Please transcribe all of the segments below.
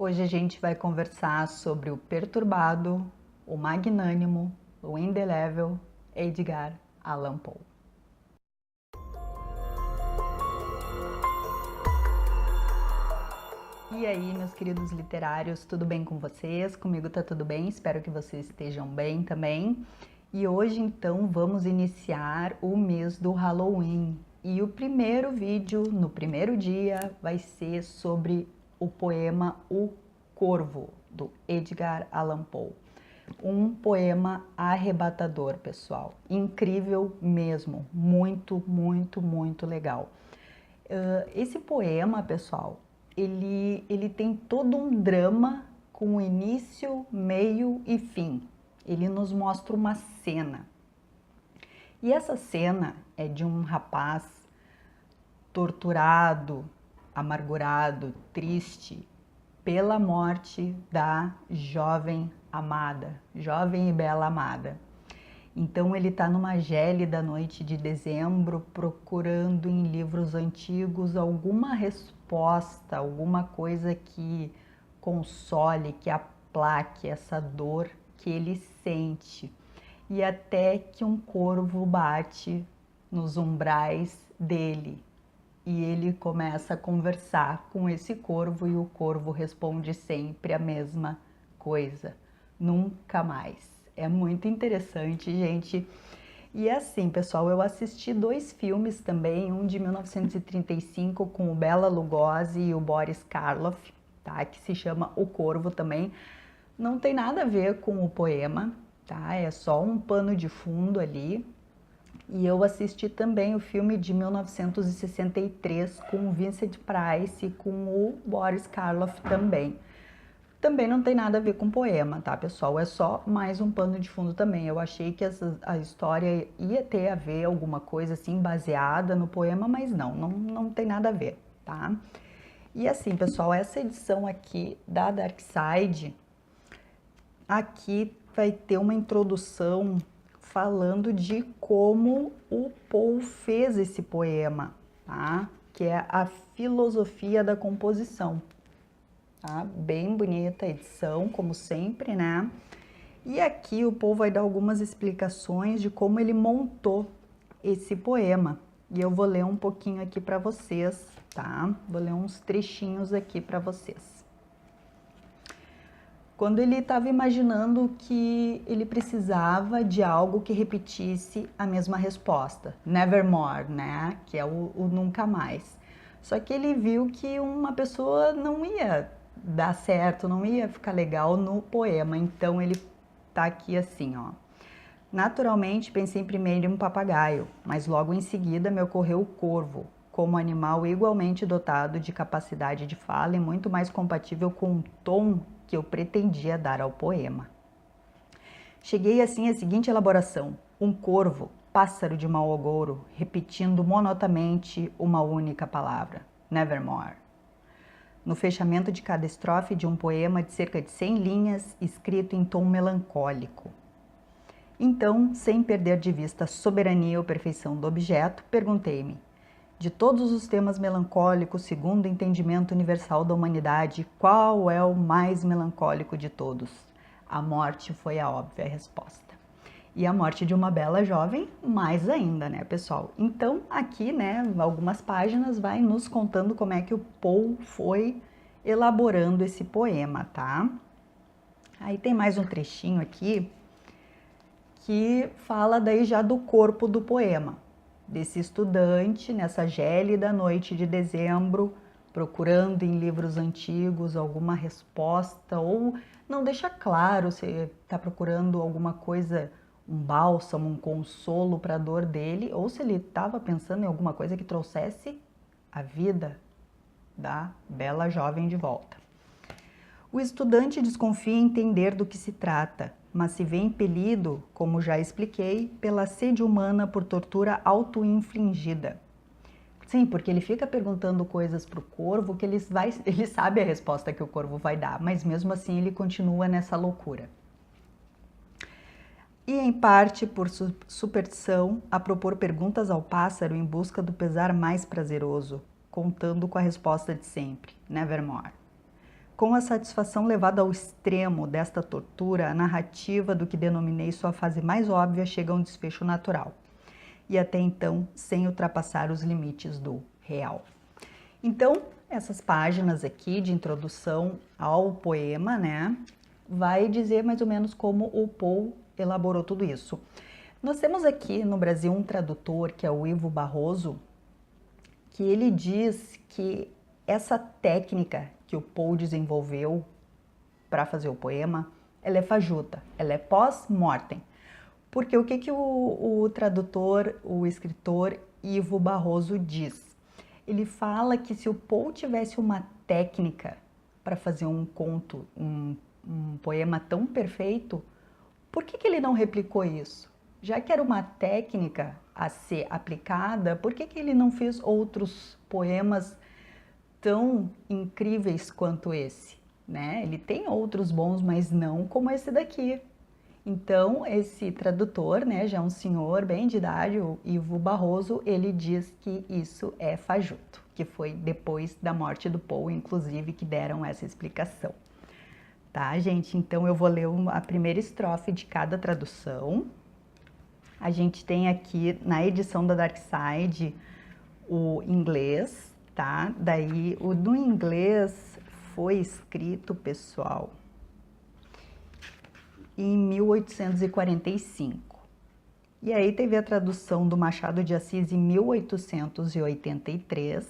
Hoje a gente vai conversar sobre o perturbado, o magnânimo, o indelével Edgar Allan Poe. E aí, meus queridos literários, tudo bem com vocês? Comigo tá tudo bem, espero que vocês estejam bem também. E hoje, então, vamos iniciar o mês do Halloween. E o primeiro vídeo, no primeiro dia, vai ser sobre o poema O Corvo, do Edgar Allan Poe. Um poema arrebatador, pessoal. Incrível mesmo. Muito, muito, muito legal. Esse poema, pessoal, ele tem todo um drama com início, meio e fim. Ele nos mostra uma cena. E essa cena é de um rapaz torturado, amargurado, triste pela morte da jovem amada, jovem e bela amada. Então ele está numa gélida noite de dezembro procurando em livros antigos alguma resposta, alguma coisa que console, que aplaque essa dor que ele sente. E até que um corvo bate nos umbrais dele e ele começa a conversar com esse corvo e o corvo responde sempre a mesma coisa: nunca mais. É muito interessante, gente. E assim, pessoal, eu assisti 2 filmes também, um de 1935 com o Bela Lugosi e o Boris Karloff, tá? Que se chama O Corvo também. Não tem nada a ver com o poema, tá? É só um pano de fundo ali. E eu assisti também o filme de 1963 com o Vincent Price e com o Boris Karloff também. Também não tem nada a ver com poema, tá, pessoal? É só mais um pano de fundo também. Eu achei que a história ia ter a ver alguma coisa assim baseada no poema, mas não tem nada a ver, tá? E assim, pessoal, essa edição aqui da Dark Side, aqui vai ter uma introdução falando de como o Poe fez esse poema, tá? Que é a filosofia da composição. Tá? Bem bonita a edição, como sempre, né? E aqui o Poe vai dar algumas explicações de como ele montou esse poema. E eu vou ler um pouquinho aqui para vocês, tá? Vou ler uns trechinhos aqui para vocês. Quando ele estava imaginando que ele precisava de algo que repetisse a mesma resposta, nevermore, né? Que é o nunca mais. Só que ele viu que uma pessoa não ia dar certo, não ia ficar legal no poema. Então ele tá aqui assim, ó. Naturalmente pensei primeiro em um papagaio, mas logo em seguida me ocorreu o corvo, como animal igualmente dotado de capacidade de fala e muito mais compatível com o tom que eu pretendia dar ao poema. Cheguei assim à seguinte elaboração: um corvo, pássaro de mau agouro, repetindo monotonamente uma única palavra, nevermore. No fechamento de cada estrofe de um poema de cerca de 100 linhas, escrito em tom melancólico. Então, sem perder de vista a soberania ou perfeição do objeto, perguntei-me: de todos os temas melancólicos, segundo o entendimento universal da humanidade, qual é o mais melancólico de todos? A morte foi a óbvia resposta. E a morte de uma bela jovem, mais ainda, né, pessoal? Então, aqui, né, algumas páginas vai nos contando como é que o Poe foi elaborando esse poema, tá? Aí tem mais um trechinho aqui que fala daí já do corpo do poema, desse estudante nessa gélida noite de dezembro, procurando em livros antigos alguma resposta, ou não deixa claro se está procurando alguma coisa, um bálsamo, um consolo para a dor dele, ou se ele estava pensando em alguma coisa que trouxesse a vida da bela jovem de volta. O estudante desconfia em entender do que se trata, mas se vê impelido, como já expliquei, pela sede humana por tortura auto-infligida. Sim, porque ele fica perguntando coisas para o corvo que ele sabe a resposta que o corvo vai dar, mas mesmo assim ele continua nessa loucura. E em parte por superstição, a propor perguntas ao pássaro em busca do pesar mais prazeroso, contando com a resposta de sempre, nevermore. Com a satisfação levada ao extremo desta tortura, a narrativa do que denominei sua fase mais óbvia chega a um desfecho natural, e até então sem ultrapassar os limites do real. Então, essas páginas aqui de introdução ao poema, né, vai dizer mais ou menos como o Poe elaborou tudo isso. Nós temos aqui no Brasil um tradutor, que é o Ivo Barroso, que ele diz que essa técnica que o Poe desenvolveu para fazer o poema, ela é fajuta, ela é pós-mortem. Porque o que o tradutor, o escritor Ivo Barroso diz? Ele fala que se o Poe tivesse uma técnica para fazer um conto, um poema tão perfeito, por que ele não replicou isso? Já que era uma técnica a ser aplicada, por que ele não fez outros poemas tão incríveis quanto esse? Né? Ele tem outros bons, mas não como esse daqui. Então, esse tradutor, né, já é um senhor bem de idade, o Ivo Barroso, ele diz que isso é fajuto, que foi depois da morte do Poe, inclusive, que deram essa explicação. Tá, gente? Então, eu vou ler a primeira estrofe de cada tradução. A gente tem aqui, na edição da Dark Side, o inglês, tá? Daí, o do inglês foi escrito, pessoal, em 1845. E aí teve a tradução do Machado de Assis em 1883,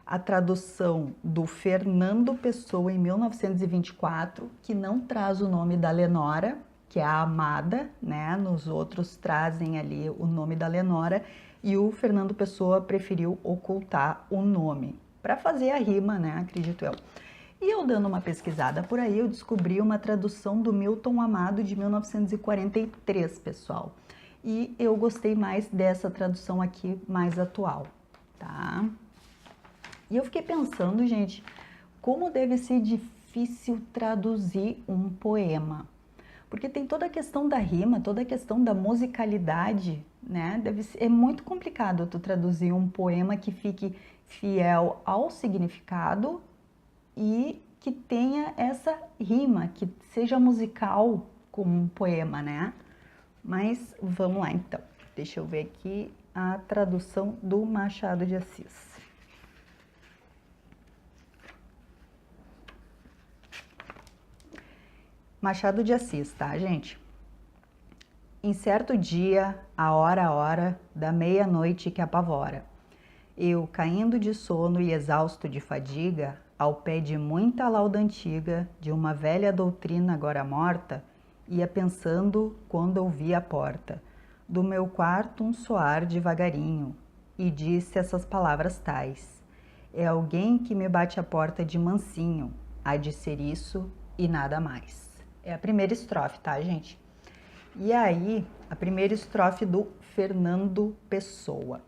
a tradução do Fernando Pessoa em 1924, que não traz o nome da Lenora, que é a amada, né? Nos outros trazem ali o nome da Lenora, e o Fernando Pessoa preferiu ocultar o nome, para fazer a rima, né? Acredito eu. E eu dando uma pesquisada por aí, eu descobri uma tradução do Milton Amado de 1943, pessoal. E eu gostei mais dessa tradução aqui, mais atual, tá? E eu fiquei pensando, gente, como deve ser difícil traduzir um poema. Porque tem toda a questão da rima, toda a questão da musicalidade, né? É muito complicado tu traduzir um poema que fique fiel ao significado e que tenha essa rima, que seja musical como um poema, né? Mas vamos lá então. Deixa eu ver aqui a tradução do Machado de Assis. Machado de Assis, tá, gente? Em certo dia, a hora, da meia-noite que apavora, eu, caindo de sono e exausto de fadiga, ao pé de muita lauda antiga, de uma velha doutrina agora morta, ia pensando quando ouvi a porta do meu quarto um soar devagarinho, e disse essas palavras tais: é alguém que me bate a porta de mansinho, há de ser isso e nada mais. É a primeira estrofe, tá, gente? E aí, a primeira estrofe do Fernando Pessoa.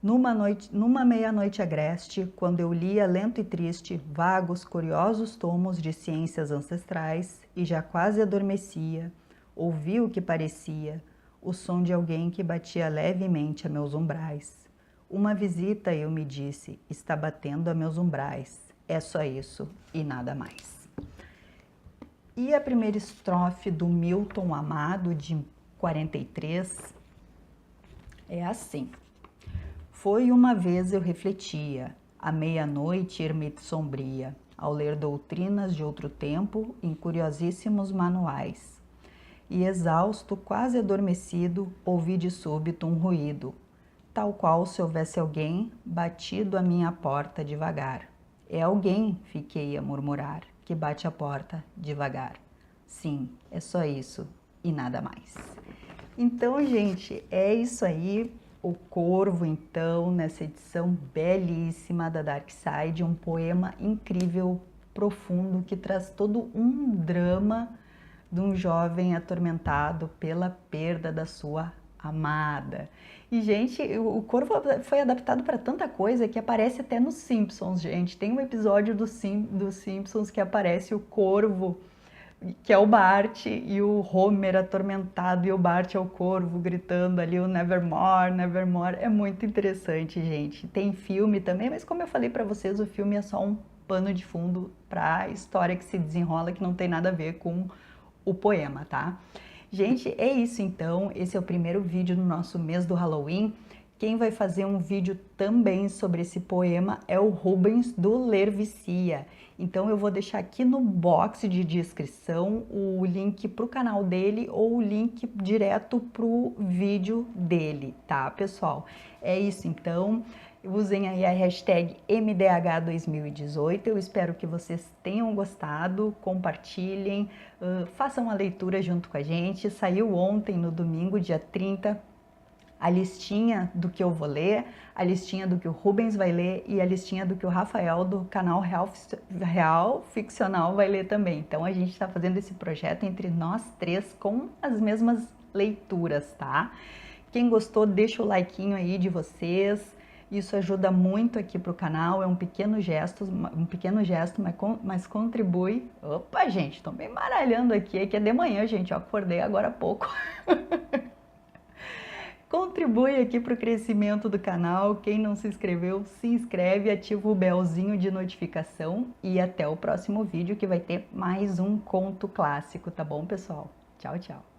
Numa meia-noite agreste, quando eu lia lento e triste, vagos, curiosos tomos de ciências ancestrais, e já quase adormecia, ouvi o que parecia, o som de alguém que batia levemente a meus umbrais. Uma visita, eu me disse, está batendo a meus umbrais. É só isso e nada mais. E a primeira estrofe do Milton Amado, de 43, é assim. Foi uma vez eu refletia, à meia-noite ermite sombria, ao ler doutrinas de outro tempo em curiosíssimos manuais. E exausto, quase adormecido, ouvi de súbito um ruído, tal qual se houvesse alguém batido à minha porta devagar. É alguém, fiquei a murmurar, que bate a porta devagar. Sim, é só isso e nada mais. Então, gente, é isso aí. O Corvo, então, nessa edição belíssima da Dark Side, um poema incrível, profundo, que traz todo um drama de um jovem atormentado pela perda da sua amada. E, gente, o Corvo foi adaptado para tanta coisa que aparece até nos Simpsons, gente. Tem um episódio dos Simpsons que aparece o Corvo, que é o Bart, e o Homer atormentado, e o Bart é o Corvo gritando ali o Nevermore, Nevermore. É muito interessante, gente. Tem filme também, mas como eu falei para vocês, o filme é só um pano de fundo para a história que se desenrola, que não tem nada a ver com o poema, tá? Gente, é isso então. Esse é o primeiro vídeo no nosso mês do Halloween. Quem vai fazer um vídeo também sobre esse poema é o Rubens do Ler Vicia. Então eu vou deixar aqui no box de descrição o link para o canal dele ou o link direto para o vídeo dele, tá, pessoal? É isso então. Usem aí a hashtag MDH2018. Eu espero que vocês tenham gostado, compartilhem, façam a leitura junto com a gente. Saiu ontem, no domingo, dia 30, a listinha do que eu vou ler, a listinha do que o Rubens vai ler e a listinha do que o Rafael do canal Real Ficcional vai ler também. Então a gente está fazendo esse projeto entre nós três com as mesmas leituras, tá? Quem gostou, deixa o likeinho aí de vocês. Isso ajuda muito aqui pro canal, é um pequeno gesto, mas contribui. Opa, gente, tô me embaralhando aqui, é que é de manhã, gente, eu acordei agora há pouco. Contribui aqui para o crescimento do canal. Quem não se inscreveu, se inscreve, ativa o belzinho de notificação e até o próximo vídeo que vai ter mais um conto clássico, tá bom, pessoal? Tchau, tchau!